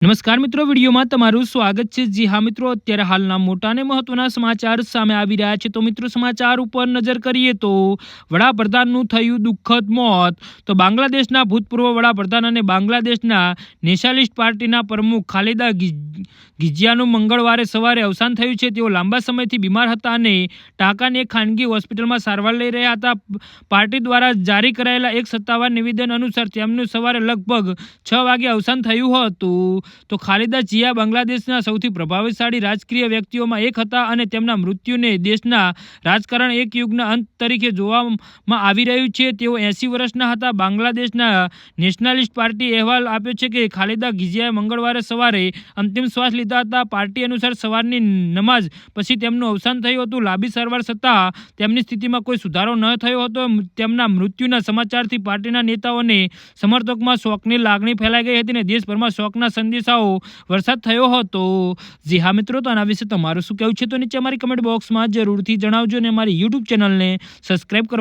નમસ્કાર મિત્રો, વિડીયોમાં તમારું સ્વાગત છે। જી હા મિત્રો, અત્યારે હાલના મોટા અને મહત્વના સમાચાર સામે આવી રહ્યા છે। તો મિત્રો, સમાચાર ઉપર નજર કરીએ તો વડાપ્રધાનનું થયું દુઃખદ મોત। તો બાંગ્લાદેશના ભૂતપૂર્વ વડાપ્રધાન અને બાંગ્લાદેશના નેશનલિસ્ટ પાર્ટીના પ્રમુખ ખાલિદા ગિઝિયાનું મંગળવારે સવારે અવસાન થયું છે। તેઓ લાંબા સમયથી બીમાર હતા અને ઢાકાની એક ખાનગી હોસ્પિટલમાં સારવાર લઈ રહ્યા હતા। પાર્ટી દ્વારા જારી કરાયેલા એક સત્તાવાર નિવેદન અનુસાર તેમનું સવારે લગભગ 6 વાગે અવસાન થયું હતું। તો ખાલિદા જિયા બાંગ્લાદેશના સૌથી પ્રભાવશાળી રાજકીય વ્યક્તિઓમાં એક હતા અને તેમના મૃત્યુને દેશના રાજકારણ એક યુગના અંત તરીકે જોવામાં આવી રહ્યું છે। તેઓ 80 વર્ષના હતા। બાંગ્લાદેશના નેશનલિસ્ટ પાર્ટીએ અહેવાલ આપ્યો છે કે ખાલિદા ગિઝિયાએ મંગળવારે સવારે અંતિમ શ્વાસ લીધા હતા। પાર્ટી અનુસાર સવારની નમાઝ પછી તેમનું અવસાન થયું હતું। લાંબી સારવાર છતાં તેમની સ્થિતિમાં કોઈ સુધારો ન થયો હતો। તેમના મૃત્યુના સમાચારથી પાર્ટીના નેતાઓ અને સમર્થકોમાં શોકની લાગણી ફેલાઈ ગઈ હતી અને દેશભરમાં શોકના સંદેશાઓ વરસાદ થયો હતો। જી હા મિત્રો, તો આના વિશે તમારું શું કહેવું છે તો નીચે અમારી કમેન્ટ બોક્સમાં જરૂરથી જણાવજો અને અમારી યુટ્યુબ ચેનલને સબસ્ક્રાઇબ કરો।